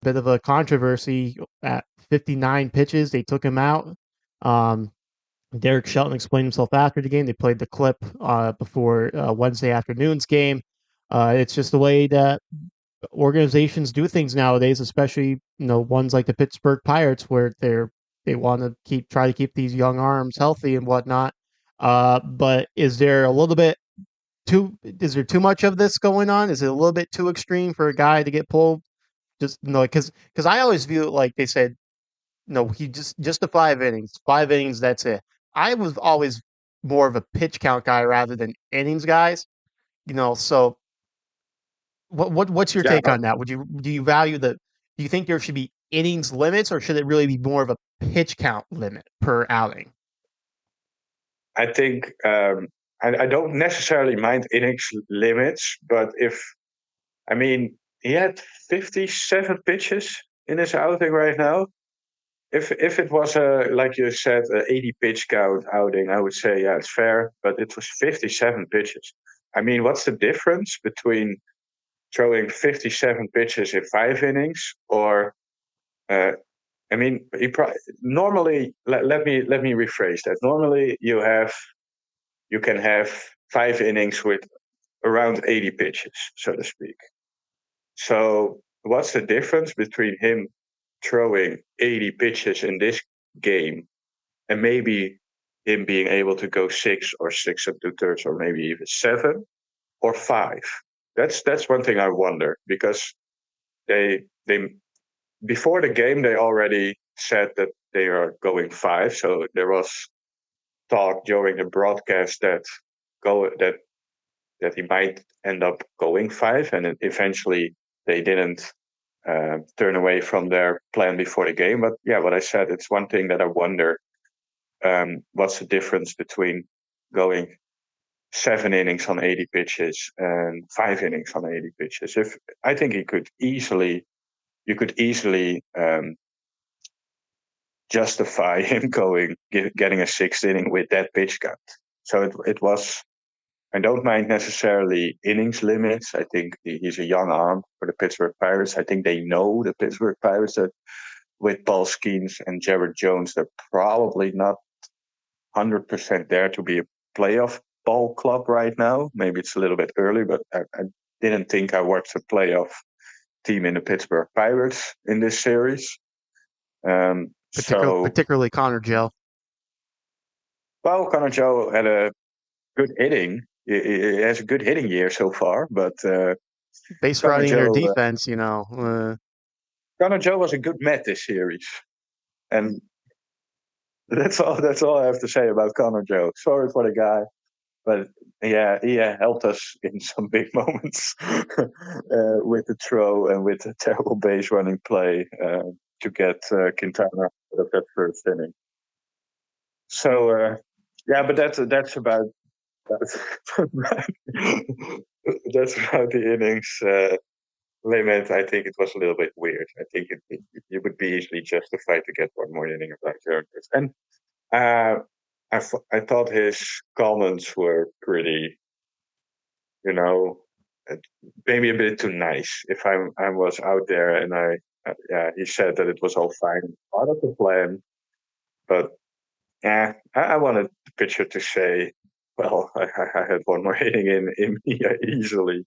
bit of a controversy at 59 pitches. They took him out. Um, Derek Shelton explained himself after the game. They played the clip before Wednesday afternoon's game. It's just the way that organizations do things nowadays, especially ones like the Pittsburgh Pirates, where they want to try to keep these young arms healthy and whatnot. But is there too much of this going on? Is it a little bit too extreme for a guy to get pulled? Just no, because I always view it like they said, no, he just the 5 innings, 5 innings, that's it. I was always more of a pitch count guy rather than innings guys. So what's your Yeah, take on that? Do you think there should be innings limits, or should it really be more of a pitch count limit per outing? I think I don't necessarily mind innings limits, but I mean, he had 57 pitches in his outing right now. If it was like you said, a 80 pitch count outing, I would say yeah, it's fair. But it was 57 pitches. I mean, what's the difference between throwing 57 pitches in 5 innings or uh, I mean, normally let me rephrase that. Normally, you can have 5 innings with around 80 pitches, so to speak. So, what's the difference between him throwing 80 pitches in this game and maybe him being able to go 6 or 6 and 2/3, or maybe even 7 or 5? That's one thing I wonder because they before the game they already said that they are going 5. So there was talk during the broadcast go that that he might end up going 5, and eventually they didn't turn away from their plan before the game. But yeah, what I said, it's one thing that I wonder, what's the difference between going 7 innings on 80 pitches and 5 innings on 80 pitches? If I think you could easily justify him getting a 6th inning with that pitch count. So it was. I don't mind necessarily innings limits. I think he's a young arm for the Pittsburgh Pirates. I think they know the Pittsburgh Pirates that with Paul Skeens and Jared Jones, they're probably not 100% there to be a playoff ball club right now. Maybe it's a little bit early, but I didn't think I watched a playoff team in the Pittsburgh Pirates in this series. So, Particularly Connor Joe. well, Connor Joe had a good hitting. He has a good hitting year so far, but Base Connor running in their Joe, defense, Connor Joe was a good Met this series, and that's all. That's all I have to say about Connor Joe. Sorry for the guy, but yeah, he helped us in some big moments with the throw and with the terrible base running play to get Quintana out of that 1st inning. So yeah, but that's about that's, that's about the innings limit. I think it was a little bit weird. I think it would be easily justified to get one more inning of Black Jones. And uh, I thought his comments were pretty, you know, uh, maybe a bit too nice. If I was out there and yeah, he said that it was all fine, part of the plan, but yeah, I wanted the pitcher to say, well, I had one more inning in me easily.